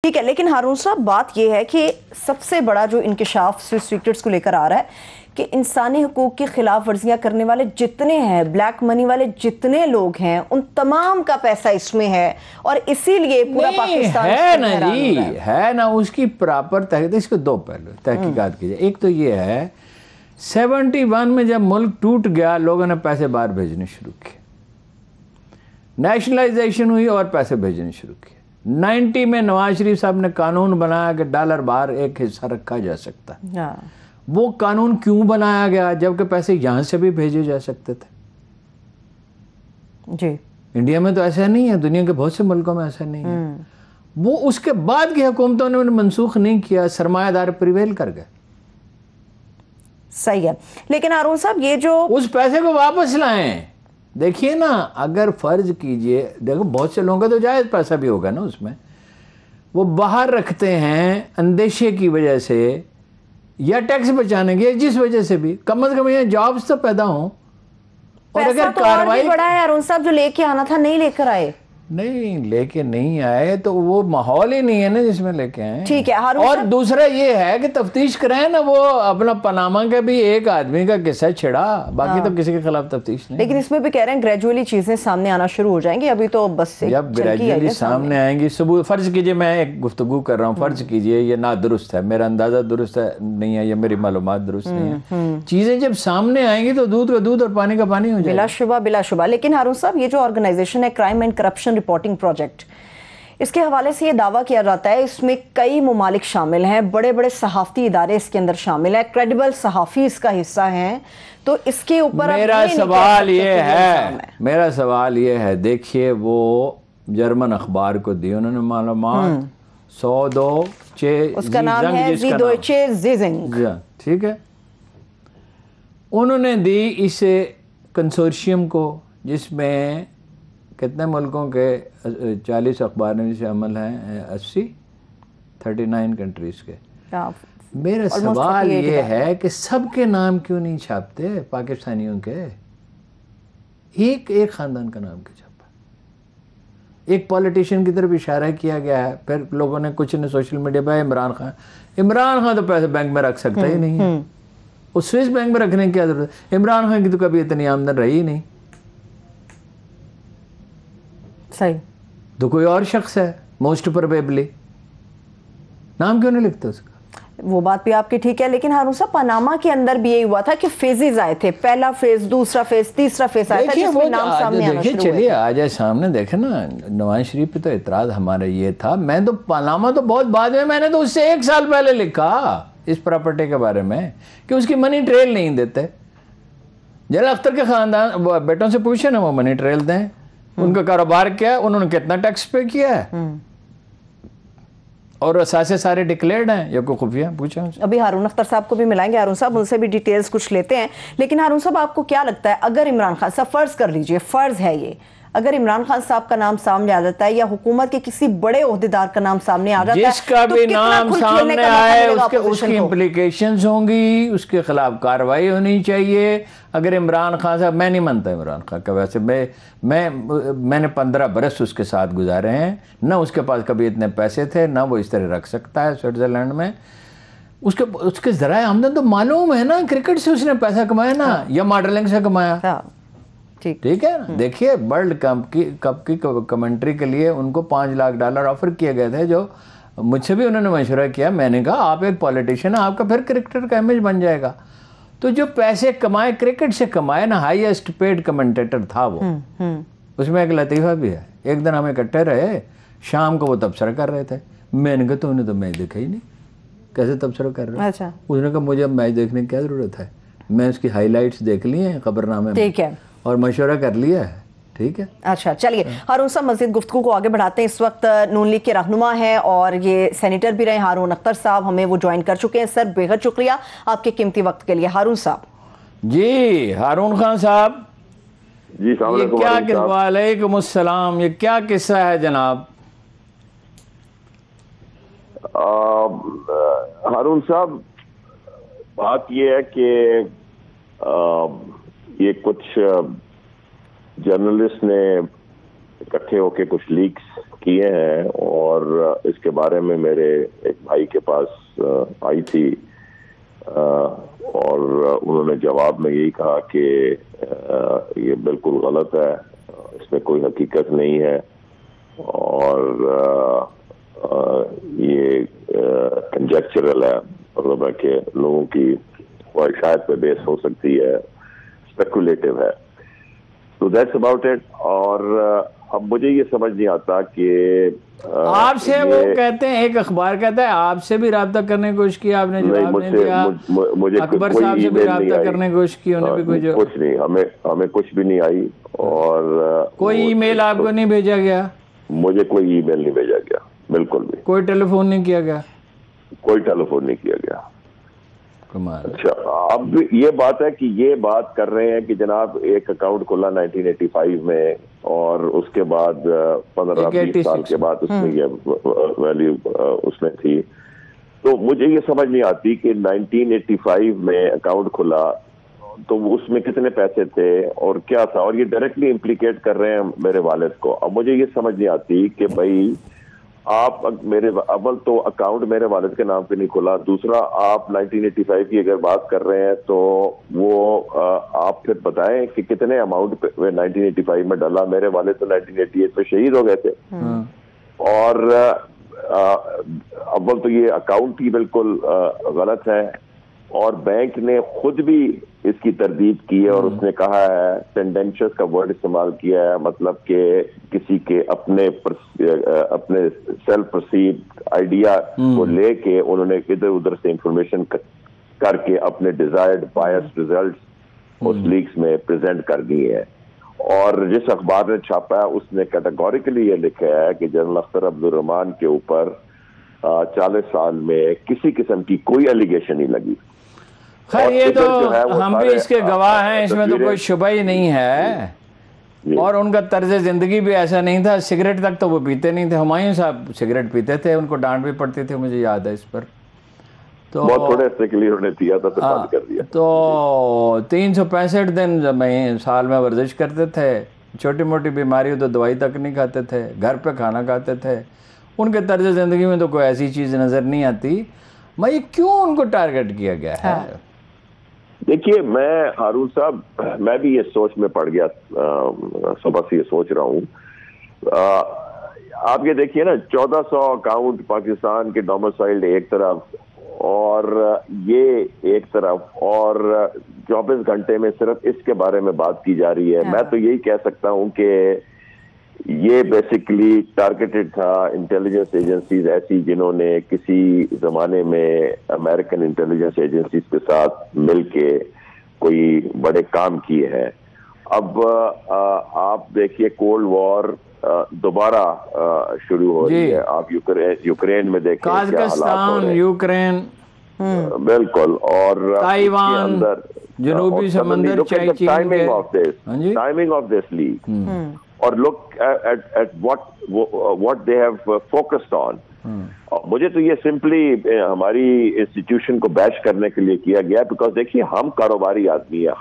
ठीक है, लेकिन हारून साहब बात यह है कि सबसे बड़ा जो इंकशाफ स्विस सीक्रेट्स को लेकर आ रहा है कि इंसानी हुकूक की खिलाफ वर्जियां करने वाले जितने हैं, ब्लैक मनी वाले जितने लोग हैं, उन तमाम का पैसा इसमें है और इसीलिए पूरा पाकिस्तान है ना जी, है ना। उसकी प्रॉपर तहकीक, इसके दो पहलू तहकीकात कीजिए। एक तो ये है 71 में जब मुल्क टूट गया, लोगों ने पैसे बाहर भेजने शुरू किए, नेशनलाइजेशन हुई और पैसे भेजने शुरू किए। 90 में नवाज शरीफ साहब ने कानून बनाया कि डॉलर बाहर एक हिस्सा रखा जा सकता है। वो कानून क्यों बनाया गया? जबकि पैसे यहां से भी भेजे जा सकते थे जी। इंडिया में तो ऐसा नहीं है, दुनिया के बहुत से मुल्कों में ऐसा नहीं है। वो उसके बाद की हुकूमतों ने मनसूख नहीं किया, सरमायादार प्रिवेल कर गए। सही है, लेकिन हारून साहब ये जो उस पैसे को वापस लाएं। देखिए ना, अगर फर्ज कीजिए, देखो बहुत से लोगों का तो जायज पैसा भी होगा ना उसमें, वो बाहर रखते हैं अंदेशे की वजह से या टैक्स बचाने की, जिस वजह से भी, कम से कम यहाँ जॉब्स तो पैदा हों। और अगर तो कार्रवाई बड़ा है हारून साहब, जो लेके आना था नहीं लेकर आए। नहीं लेके नहीं आए तो वो माहौल ही नहीं है ना जिसमें लेके आए। ठीक है हारून और दूसरा ये है कि तफ्तीश कराए ना। वो अपना पनामा का भी एक आदमी का किस्सा छिड़ा, बाकी तो किसी के खिलाफ तफ्तीश नहीं। लेकिन इसमें भी कह रहे हैं ग्रेजुअली चीजें सामने आना शुरू हो जाएंगी, अभी तो बस से जब ग्रेजुअली सामने आएंगी। सबूत, फर्ज कीजिए मैं एक गुफ्तगू कर रहा हूँ, फर्ज कीजिए ये ना दुरुस्त है, मेरा अंदाजा दुरुस्त है नहीं है, या मेरी मालूमात दुरुस्त नहीं है, चीजें जब सामने आएंगी तो दूध का दूध और पानी का पानी हो जाएगा। बिलाशुबा। लेकिन हारून साहब ये जो ऑर्गेनाइजेशन है crime and corruption reporting project, इसके हवाले से ये दावा किया जाता है इसमें कई ममालिक शामिल हैं, बड़े बड़े सहाफती इदारे इसके अंदर शामिल है, क्रेडिबल सहाफी इसका हिस्सा हैं। तो इसके ऊपर मेरा सवाल ये है, देखिए वो जर्मन अखबार को दी उन्होंने मालूमात, 102 उसका नाम है ज़ीडोइचे ज़ीजिंग, ठीक है। उन्होंने दी इस कंसोर्शियम को जिसमें कितने मुल्कों के 40 अखबार शामिल हैं, 39 कंट्रीज के। मेरा सवाल ये है कि सबके नाम क्यों नहीं छापते पाकिस्तानियों के? एक एक खानदान का नाम क्यों छापा? एक पॉलिटिशियन की तरफ इशारा किया गया है, फिर लोगों ने कुछ ने सोशल मीडिया पर इमरान खान तो पैसे बैंक में रख सकता ही नहीं है, उस स्विस बैंक में रखने की क्या जरूरत? इमरान खान की तो कभी इतनी आमदन रही ही नहीं। सही, तो कोई और शख्स है मोस्ट प्रोबेबली, नाम क्यों नहीं लिखते उसका? वो बात भी आपकी ठीक है, लेकिन हारून साहब पनामा के अंदर भी यही हुआ था कि फेजेस आए थे, पहला फेज, दूसरा फेज, तीसरा फेज आया था, जिसमें नाम सामने आना शुरू हुए। चलिए आ जाए सामने, देखे ना नवाज शरीफ पे तो इतराज हमारा ये था। मैं तो पनामा तो बहुत बाद में, मैंने तो उससे 1 साल पहले लिखा इस प्रॉपर्टी के बारे में कि उसकी मनी ट्रेल नहीं देते। जला अख्तर के खानदान बेटों से पूछे ना, वो मनी ट्रेल दें, उनका कारोबार क्या है, उन्होंने कितना टैक्स पे किया है, और असासे सारे डिक्लेयर्ड हैं या कोई खुफिया पूछा उनसे। अभी हारून अख्तर साहब को भी मिलाएंगे, हारून साहब उनसे भी डिटेल्स कुछ लेते हैं। लेकिन हारून साहब आपको क्या लगता है, अगर इमरान खान साहब, फर्ज कर लीजिए, फर्ज है ये, अगर इमरान खान साहब का नाम सामने आ जाता है या हुकूमत के किसी बड़े ओहदेदार का नाम सामने आ जाता है, जिसका भी नाम सामने आए उसकी इम्प्लीकेशंस होंगी, उसके खिलाफ कार्रवाई होनी चाहिए। अगर इमरान खान साहब, मैं नहीं मानता इमरान खान का, वैसे मैंने 15 बरस उसके साथ गुजारे हैं, ना उसके पास कभी इतने पैसे थे, ना वो इस तरह रख सकता है स्विट्जरलैंड में। उसके जराए आमदन तो मालूम है ना, क्रिकेट से उसने पैसा कमाया ना, या मॉडलिंग से कमाया। ठीक है ना। देखिए वर्ल्ड कप की कमेंट्री के लिए उनको $5 लाख ऑफर किए गए थे, जो मुझसे भी उन्होंने मशवरा किया। मैंने कहा आप एक पॉलिटिशियन है, आपका फिर क्रिकेटर का इमेज बन जाएगा। तो जो पैसे कमाए, क्रिकेट से कमाए ना, हाईएस्ट पेड कमेंटेटर था वो। उसमें एक लतीफ़ा भी है, एक दिन हम इकट्ठे रहे, शाम को वो तबसरा कर रहे थे। मैंने कहा तो उन्हें तो मैच देखा ही नहीं, कैसे तबसरा कर रहे हैं? अच्छा। उसने कहा मुझे मैच देखने की क्या ज़रूरत है, मैं उसकी हाईलाइट्स देख ली हैं खबरनामे में, ठीक है, और मशवरा कर लिया है। ठीक है, अच्छा चलिए हारून साहब, मज़ीद गुफ्तगू को आगे बढ़ाते हैं। इस वक्त नून लीग के रहनुमा हैं और ये सेनेटर भी रहे हारून अख्तर साहब, हमें वो ज्वाइन कर चुके हैं। सर बेहद शुक्रिया आपके कीमती वक्त के लिए। हारून साहब जी, हारून खान साहब जी, ये क्या वालेकुम अस्सलाम, ये क्या किस्सा है जनाब? हारून साहब, बात ये है कि ये कुछ जर्नलिस्ट ने इकट्ठे होके कुछ लीक्स किए हैं और इसके बारे में मेरे एक भाई के पास आई थी और उन्होंने जवाब में यही कहा कि ये बिल्कुल गलत है, इसमें कोई हकीकत नहीं है और ये कंजेक्चरल है, मतलब है कि लोगों की ख्वाहिशात पे बेस हो सकती है, स्पेकुलेटिव है। तो दैट्स अबाउट इट। और अब मुझे ये समझ नहीं आता कि आपसे वो कहते हैं, एक अखबार कहता है आपसे भी राब्ता करने की कोशिश की, आपने जवाब नहीं दिया। मुझे अकबर साहब से भी राब्ता करने की कोशिश की, उन्हें भी कोई कुछ नहीं, हमें कुछ भी नहीं आई। और कोई ईमेल आपको नहीं भेजा गया? मुझे कोई ईमेल नहीं भेजा गया, बिल्कुल भी। कोई टेलीफोन नहीं किया गया? कोई टेलीफोन नहीं किया गया। कमाल। अच्छा, अब ये बात है कि ये बात कर रहे हैं कि जनाब एक अकाउंट खुला 1985 में और उसके बाद 15-20 साल के बाद उसमें ये वैल्यू उसमें थी। तो मुझे ये समझ नहीं आती कि 1985 में अकाउंट खुला तो उसमें कितने पैसे थे और क्या था, और ये डायरेक्टली इम्प्लीकेट कर रहे हैं मेरे वालिद को। अब मुझे ये समझ नहीं आती कि भाई आप मेरे अव्वल तो अकाउंट मेरे वालिद के नाम पे नहीं खुला, दूसरा आप 1985 की अगर बात कर रहे हैं तो वो आप फिर बताएं कि कितने अमाउंट पे 1985 में डाला। मेरे वालिद तो 1988 में शहीद हो गए थे। और अव्वल तो ये अकाउंट ही बिल्कुल गलत है और बैंक ने खुद भी इसकी तरदीद की है और उसने कहा है, टेंडेंशियस का वर्ड इस्तेमाल किया है, मतलब कि किसी के अपने सेल्फ परसीव्ड आइडिया को लेके उन्होंने इधर उधर से इंफॉर्मेशन करके अपने डिजायर्ड बायस्ड रिजल्ट्स उस लीक्स में प्रेजेंट कर दिए हैं। और जिस अखबार ने छापा है उसने कैटेगोरिकली ये लिखा है कि जनरल अख्तर अब्दुल रहमान के ऊपर 40 साल में किसी किस्म की कोई एलिगेशन नहीं लगी। खैर ये तो हम भी इसके गवाह हैं, इसमें तो कोई शुबा ही नहीं है। और उनका तर्ज जिंदगी भी ऐसा नहीं था, सिगरेट तक तो वो पीते नहीं थे। हुमायूं साहब सिगरेट पीते थे, उनको डांट भी पड़ती थी, मुझे याद है इस पर। तो बहुत थोड़े अर्से के लिए उन्होंने दिया था, बंद कर दिया। तो 365 दिन साल में वर्जिश करते थे, छोटी मोटी बीमारी हो तो दवाई तक नहीं खाते थे, घर पे खाना खाते थे। उनके तर्ज जिंदगी में तो कोई ऐसी चीज़ नज़र नहीं आती। मैं क्यों उनको टारगेट किया गया है? देखिए, मैं हारून साहब, मैं भी ये सोच में पड़ गया, सुबह से ये सोच रहा हूँ। आप ये देखिए ना, 1400 अकाउंट पाकिस्तान के डोमिसाइल्ड एक तरफ और ये एक तरफ, और 24 घंटे में सिर्फ इसके बारे में बात की जा रही है। मैं तो यही कह सकता हूँ कि ये बेसिकली टारगेटेड था इंटेलिजेंस एजेंसीज ऐसी जिन्होंने किसी जमाने में अमेरिकन इंटेलिजेंस एजेंसीज के साथ मिलके कोई बड़े काम किए हैं। अब आप देखिए, कोल्ड वॉर दोबारा शुरू हो रही है। आप यूक्रेन में देखें क्या हालात हो रहे हैं, यूक्रेन, बिल्कुल, और ताइवान, जनूबी समंदर, टाइमिंग ऑफ दिस लीग, और look at what they have focused on. मुझे तो ये सिंपली हमारी इंस्टीट्यूशन को बैश करने के लिए किया गया, बिकॉज देखिए हम कारोबारी आदमी है,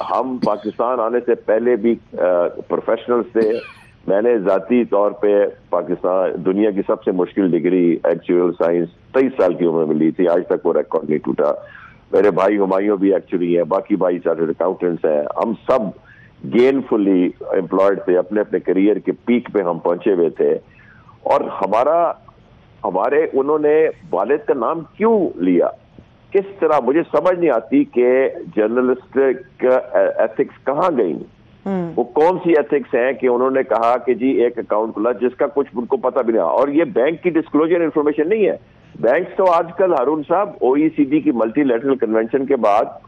हम पाकिस्तान आने से पहले भी प्रोफेशनल्स थे। मैंने जाती तौर पे पाकिस्तान दुनिया की सबसे मुश्किल डिग्री एक्चुअल साइंस 23 साल की उम्र में ली थी, आज तक वो रिकॉर्ड नहीं टूटा। मेरे भाई हुमायूं भी एक्चुअली है, बाकी भाई चार्टर्ड अकाउंटेंट्स हैं, हम सब गेनफुली एम्प्लॉयड थे, अपने अपने करियर के पीक पे हम पहुंचे हुए थे। और हमारे उन्होंने वालिद का नाम क्यों लिया, किस तरह, मुझे समझ नहीं आती कि जर्नलिस्टिक एथिक्स कहाँ गई। वो कौन सी एथिक्स हैं कि उन्होंने कहा कि जी एक अकाउंट खुला जिसका कुछ उनको पता भी नहीं। और ये बैंक की डिस्क्लोजर इंफॉर्मेशन नहीं है। बैंक तो आजकल हारून साहब OECD की मल्टीलैटरल कन्वेंशन के बाद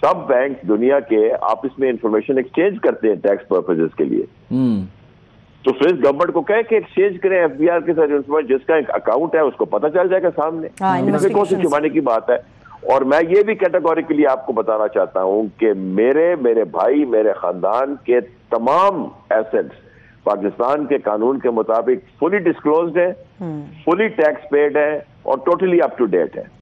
सब बैंक दुनिया के आपस में इंफॉर्मेशन एक्सचेंज करते हैं टैक्स पर्पसेस के लिए। तो फिर गवर्नमेंट को कहे कि एक्सचेंज करें FBR के साथ इंफॉर्मेशन, जिसका एक अकाउंट है उसको पता चल जाएगा सामने, इसमें कौन सी छुपाने की बात है। और मैं ये भी कैटेगोरिकली आपको बताना चाहता हूं कि मेरे भाई, मेरे खानदान के तमाम एसेट्स पाकिस्तान के कानून के मुताबिक फुली डिस्क्लोज्ड है, फुली टैक्स पेड है और टोटली अप टू डेट है।